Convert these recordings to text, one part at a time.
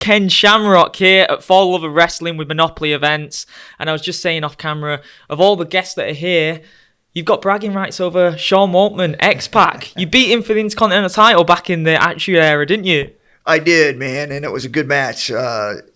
Ken Shamrock here at For Love of Wrestling with Monopoly Events. And I was just saying off camera, of all the guests that are here, you've got bragging rights over Sean Waltman, X-Pac. You beat him for the Intercontinental title back in the Attitude Era, didn't you? I did, man, and it was a good match.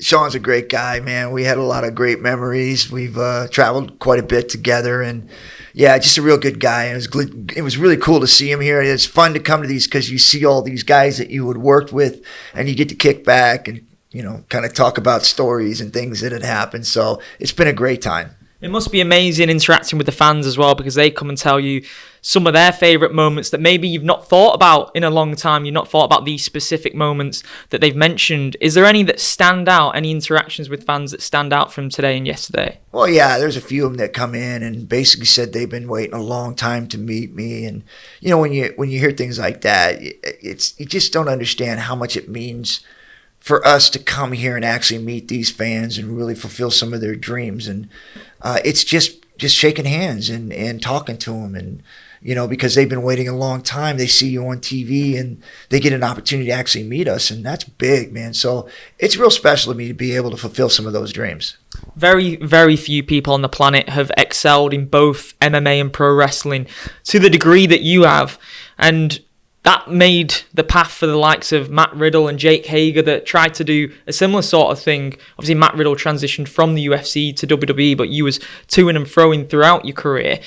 Sean's a great guy, man. We had a lot of great memories. We've traveled quite a bit together, and yeah, just a real good guy. It was really cool to see him here. It's fun to come to these because you see all these guys that you had worked with, and you get to kick back and, you know, kind of talk about stories and things that had happened. So it's been a great time. It must be amazing interacting with the fans as well, because they come and tell you some of their favourite moments that maybe you've not thought about in a long time. You've not thought about these specific moments that they've mentioned. Is there any that stand out, any interactions with fans that stand out from today and yesterday? Well, yeah, there's a few of them that come in and basically said they've been waiting a long time to meet me. And, you know, when you hear things like that, you just don't understand how much it means for us to come here and actually meet these fans and really fulfill some of their dreams. And it's just shaking hands and talking to them. And, you know, because they've been waiting a long time, they see you on TV and they get an opportunity to actually meet us. And that's big, man. So it's real special to me to be able to fulfill some of those dreams. Very, very few people on the planet have excelled in both MMA and pro wrestling to the degree that you have. And that made the path for the likes of Matt Riddle and Jake Hager that tried to do a similar sort of thing. Obviously, Matt Riddle transitioned from the UFC to WWE, but you was to-ing and fro-ing throughout your career.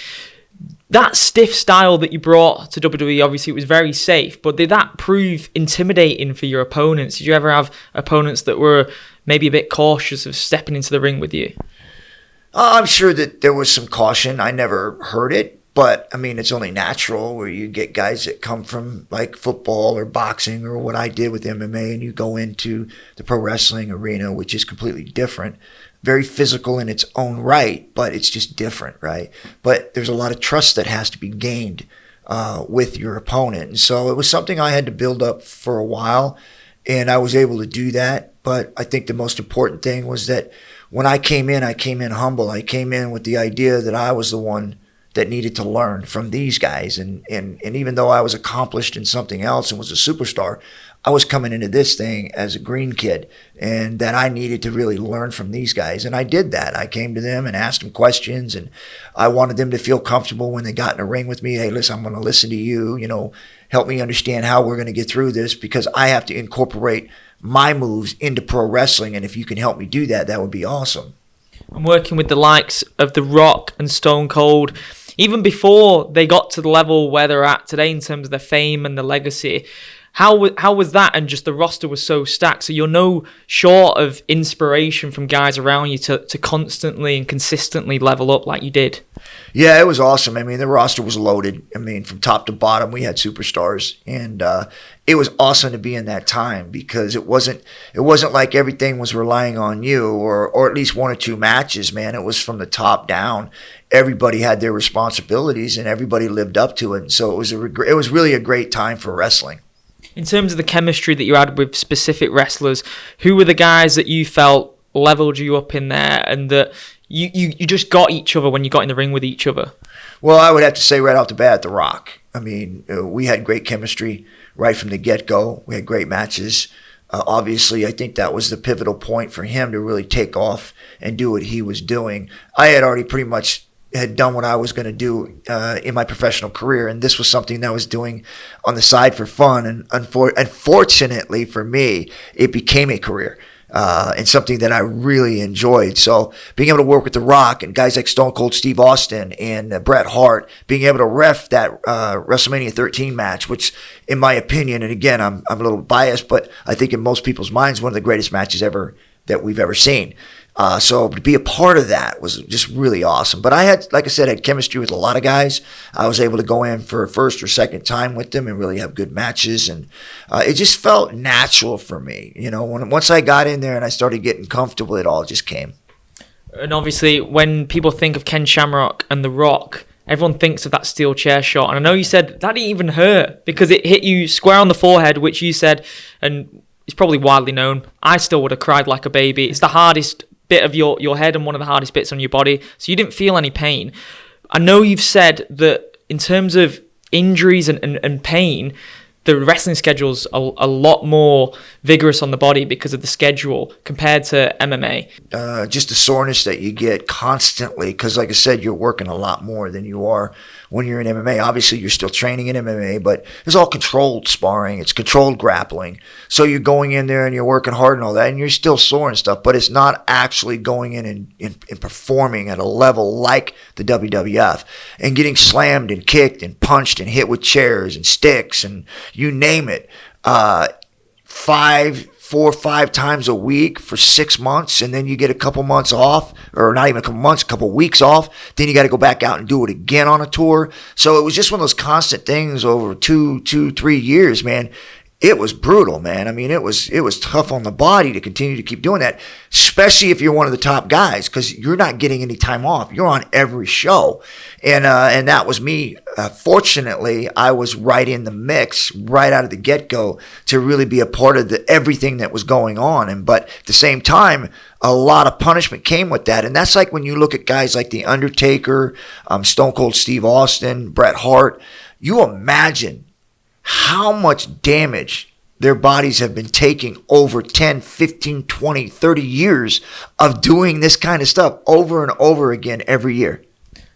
That stiff style that you brought to WWE, obviously, it was very safe, but did that prove intimidating for your opponents? Did you ever have opponents that were maybe a bit cautious of stepping into the ring with you? I'm sure that there was some caution. I never heard it. But, I mean, it's only natural where you get guys that come from, like, football or boxing or what I did with MMA, and you go into the pro wrestling arena, which is completely different. Very physical in its own right, but it's just different, right? But there's a lot of trust that has to be gained with your opponent. And so it was something I had to build up for a while, and I was able to do that. But I think the most important thing was that when I came in humble. I came in with the idea that I was the one that needed to learn from these guys. And even though I was accomplished in something else and was a superstar, I was coming into this thing as a green kid, and that I needed to really learn from these guys. And I did that. I came to them and asked them questions, and I wanted them to feel comfortable when they got in a ring with me. Hey, listen, I'm going to listen to you, you know, help me understand how we're going to get through this, because I have to incorporate my moves into pro wrestling. And if you can help me do that, that would be awesome. I'm working with the likes of The Rock and Stone Cold, even before they got to the level where they're at today in terms of their fame and the legacy. How was that? And just the roster was so stacked, so you're no short of inspiration from guys around you to constantly and consistently level up like you did. Yeah, it was awesome. I mean, the roster was loaded. I mean, from top to bottom, we had superstars, and it was awesome to be in that time, because it wasn't like everything was relying on you or at least one or two matches, man. It was from the top down. Everybody had their responsibilities, and everybody lived up to it. And so it was really a great time for wrestling. In terms of the chemistry that you had with specific wrestlers, who were the guys that you felt leveled you up in there, and that you just got each other when you got in the ring with each other? Well, I would have to say right off the bat, The Rock. I mean, we had great chemistry right from the get-go. We had great matches. Obviously, I think that was the pivotal point for him to really take off and do what he was doing. I had already pretty much had done what I was going to do in my professional career, and this was something that I was doing on the side for fun. And unfortunately for me, it became a career and something that I really enjoyed. So being able to work with The Rock and guys like Stone Cold Steve Austin and Bret Hart, being able to ref that WrestleMania 13 match, which in my opinion, and again, I'm a little biased, but I think in most people's minds, one of the greatest matches ever that we've ever seen. So to be a part of that was just really awesome. But I had, like I said, had chemistry with a lot of guys. I was able to go in for a first or second time with them and really have good matches. And it just felt natural for me. You know, once I got in there and I started getting comfortable, it all just came. And obviously, when people think of Ken Shamrock and The Rock, everyone thinks of that steel chair shot. And I know you said that didn't even hurt because it hit you square on the forehead, which you said, and it's probably widely known, I still would have cried like a baby. It's the hardest bit of your head and one of the hardest bits on your body, so you didn't feel any pain. I know you've said that in terms of injuries and pain, the wrestling schedule's a lot more vigorous on the body because of the schedule compared to MMA. Just the soreness that you get constantly, because like I said, you're working a lot more than you are when you're in MMA. Obviously, you're still training in MMA, but it's all controlled sparring. It's controlled grappling. So you're going in there and you're working hard and all that, and you're still sore and stuff, but it's not actually going in and performing at a level like the WWF and getting slammed and kicked and punched and hit with chairs and sticks and you name it. 4 or 5 times a week for 6 months, and then you get a couple months off, or not even a couple months, a couple weeks off. Then you got to go back out and do it again on a tour. So it was just one of those constant things over 3 years, man. It was brutal, man. I mean, it was tough on the body to continue to keep doing that, especially if you're one of the top guys, because you're not getting any time off. You're on every show, and that was me. Fortunately, I was right in the mix right out of the get-go to really be a part of everything that was going on. But at the same time, a lot of punishment came with that, and that's like when you look at guys like The Undertaker, Stone Cold Steve Austin, Bret Hart. You imagine how much damage their bodies have been taking over 10, 15, 20, 30 years of doing this kind of stuff over and over again every year.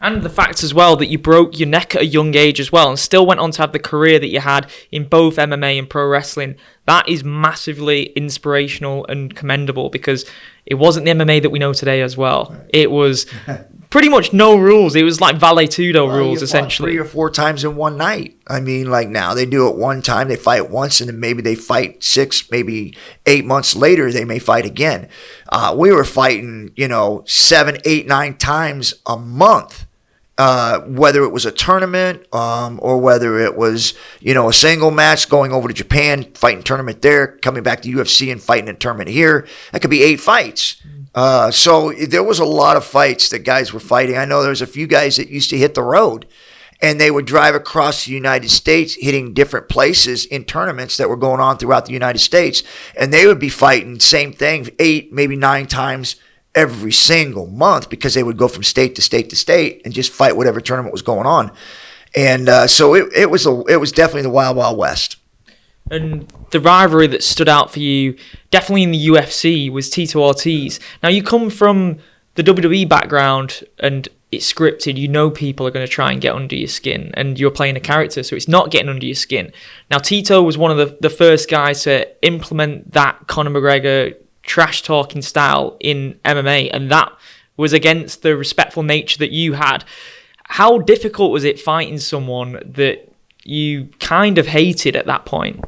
And the fact as well that you broke your neck at a young age as well and still went on to have the career that you had in both MMA and pro wrestling. That is massively inspirational and commendable, because it wasn't the MMA that we know today as well. It was pretty much no rules. It was like Vale Tudo rules, essentially. 3 or 4 times in one night. I mean, like now they do it one time, they fight once, and then maybe they fight 6, maybe 8 months later, they may fight again. We were fighting, 7, 8, 9 times a month. Whether it was a tournament or whether it was, a single match, going over to Japan, fighting tournament there, coming back to UFC and fighting a tournament here. That could be 8 fights. So there was a lot of fights that guys were fighting. I know there was a few guys that used to hit the road, and they would drive across the United States, hitting different places in tournaments that were going on throughout the United States. And they would be fighting same thing 8, maybe 9 times every single month, because they would go from state to state to state and just fight whatever tournament was going on. And so it was definitely the Wild Wild West. And the rivalry that stood out for you, definitely in the UFC, was Tito Ortiz. Now, you come from the WWE background and it's scripted. You know people are going to try and get under your skin, and you're playing a character, so it's not getting under your skin. Now, Tito was one of the first guys to implement that Conor McGregor trash talking style in MMA, and that was against the respectful nature that you had. How difficult was it fighting someone that you kind of hated at that point?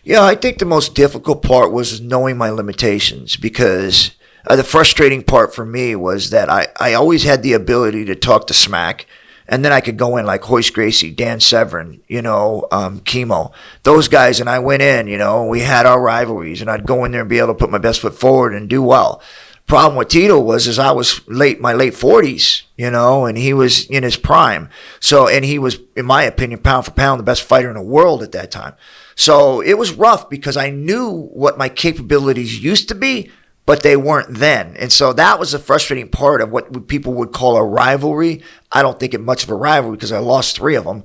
Yeah, I think the most difficult part was knowing my limitations, because the frustrating part for me was that I always had the ability to talk to smack, and then I could go in like Royce Gracie, Dan Severn, Chemo, those guys, and I went in, we had our rivalries, and I'd go in there and be able to put my best foot forward and do well. Problem with Tito was I was my late 40s, and he was in his prime. So, and he was, in my opinion, pound for pound, the best fighter in the world at that time. So it was rough, because I knew what my capabilities used to be, but they weren't then. And so that was the frustrating part of what people would call a rivalry. I don't think it much of a rivalry, because I lost 3 of them,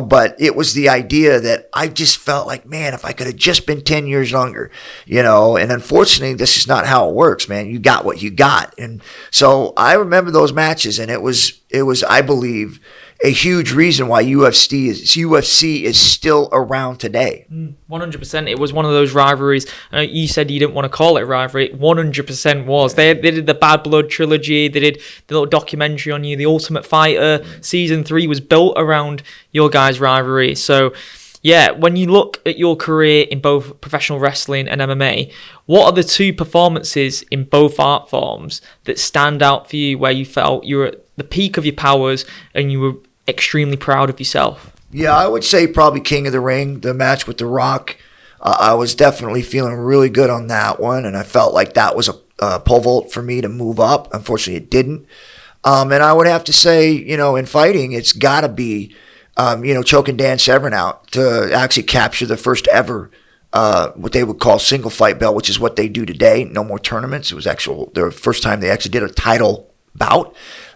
but it was the idea that I just felt like, man, if I could have just been 10 years younger, and unfortunately, this is not how it works, man. You got what you got. And so I remember those matches, and it was, I believe, a huge reason why UFC is still around today. 100%. It was one of those rivalries. You said you didn't want to call it a rivalry. It 100% was. They did the Bad Blood trilogy. They did the little documentary on you. The Ultimate Fighter season 3 was built around your guys' rivalry. So, yeah, when you look at your career in both professional wrestling and MMA, what are the 2 performances in both art forms that stand out for you, where you felt you were at the peak of your powers and you were extremely proud of yourself? Yeah, I would say probably King of the Ring, the match with The Rock. I was definitely feeling really good on that one, and I felt like that was a pole vault for me to move up. Unfortunately, it didn't. And I would have to say, in fighting, it's got to be, choking Dan Severn out to actually capture the first ever what they would call single fight belt, which is what they do today. No more tournaments. It was the first time they actually did a title bout.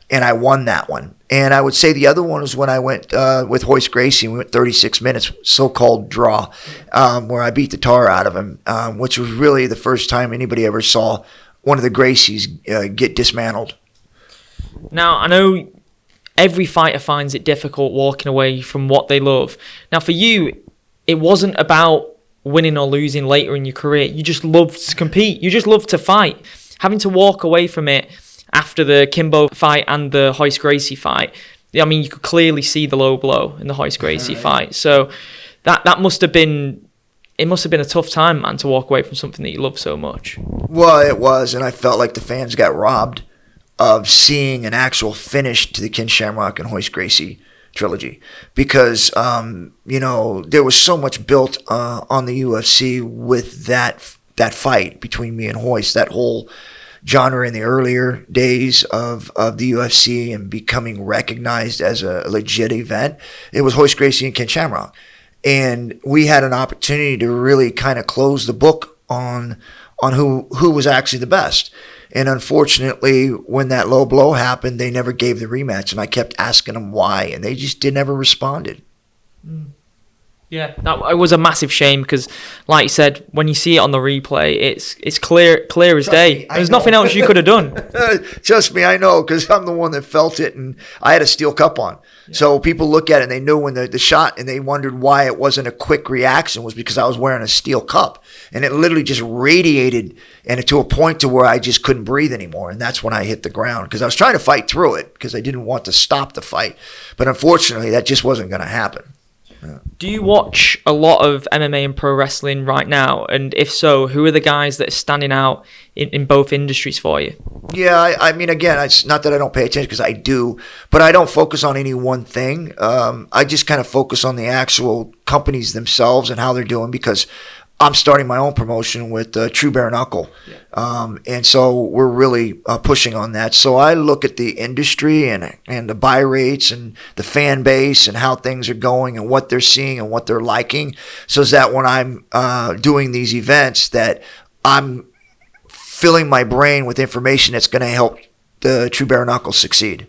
and I won that one. And I would say the other one was when I went with Royce Gracie. We went 36 minutes, so-called draw, where I beat the tar out of him, which was really the first time anybody ever saw one of the Gracies get dismantled. Now, I know every fighter finds it difficult walking away from what they love. Now, for you, it wasn't about winning or losing later in your career. You just loved to compete. You just loved to fight. Having to walk away from it after the Kimbo fight and the Royce Gracie fight, I mean, you could clearly see the low blow in the Royce Gracie fight. So that must have been, it must have been a tough time, man, to walk away from something that you love so much. Well, it was, and I felt like the fans got robbed of seeing an actual finish to the Ken Shamrock and Royce Gracie trilogy, because there was so much built on the UFC with that fight between me and Royce, that whole genre in the earlier days of the UFC and becoming recognized as a legit event. It was Royce Gracie and Ken Shamrock, and we had an opportunity to really kind of close the book on who was actually the best. And unfortunately, when that low blow happened, they never gave the rematch. And I kept asking them why, and they just never responded. Yeah, it was a massive shame because, like you said, when you see it on the replay, it's clear as day. There's nothing else you could have done. Trust me, I know, because I'm the one that felt it, and I had a steel cup on. Yeah. So people look at it, and they knew when the shot, and they wondered why it wasn't a quick reaction, was because I was wearing a steel cup. And it literally just radiated, and to a point to where I just couldn't breathe anymore. And that's when I hit the ground, because I was trying to fight through it because I didn't want to stop the fight. But unfortunately, that just wasn't going to happen. Yeah. Do you watch a lot of MMA and pro wrestling right now? And if so, who are the guys that are standing out in both industries for you? Yeah, I mean, again, it's not that I don't pay attention, because I do, but I don't focus on any one thing. I just kind of focus on the actual companies themselves and how they're doing, because I'm starting my own promotion with True Bare Knuckle. Yeah. And so we're really pushing on that. So I look at the industry and the buy rates and the fan base and how things are going and what they're seeing and what they're liking. So that when I'm doing these events, that I'm filling my brain with information that's going to help the True Bare Knuckle succeed.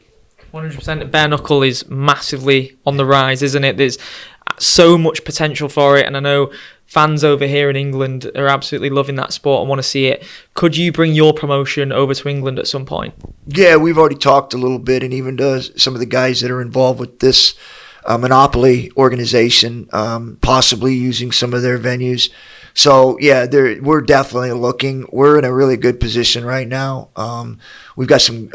100%. Bare Knuckle is massively on the rise, isn't it? There's so much potential for it, and I know fans over here in England are absolutely loving that sport and want to see it. Could you bring your promotion over to England at some point? Yeah, we've already talked a little bit, and even to some of the guys that are involved with this monopoly organization, possibly using some of their venues. So, yeah, we're definitely looking. We're in a really good position right now. We've got some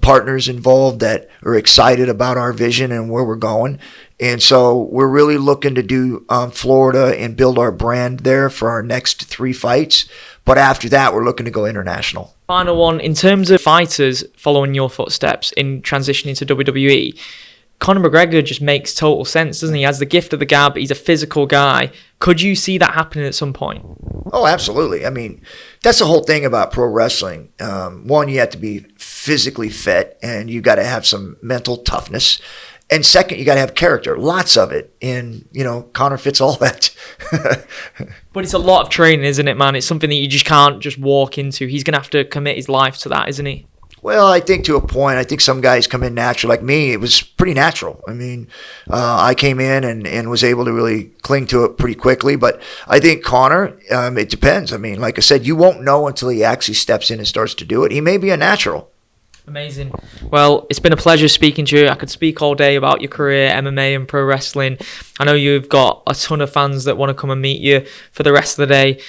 partners involved that are excited about our vision and where we're going. And so we're really looking to do Florida and build our brand there for our next 3 fights. But after that, we're looking to go international. Final one, in terms of fighters following your footsteps in transitioning to WWE, Conor McGregor just makes total sense, doesn't he? He has the gift of the gab. He's a physical guy. Could you see that happening at some point? Oh, absolutely. I mean, that's the whole thing about pro wrestling. One, you have to be physically fit, and you got to have some mental toughness. And second, you got to have character, lots of it. And, Conor fits all that. But it's a lot of training, isn't it, man? It's something that you just can't just walk into. He's going to have to commit his life to that, isn't he? Well, I think to a point. I think some guys come in natural. Like me, it was pretty natural. I mean, I came in and was able to really cling to it pretty quickly. But I think Conor, it depends. I mean, like I said, you won't know until he actually steps in and starts to do it. He may be a natural. Amazing. Well, it's been a pleasure speaking to you. I could speak all day about your career, MMA and pro wrestling. I know you've got a ton of fans that want to come and meet you for the rest of the day.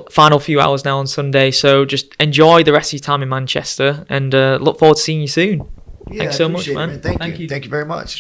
Final few hours now on Sunday. So just enjoy the rest of your time in Manchester and look forward to seeing you soon. Yeah, Thanks so much, man. Thank you. Thank you very much.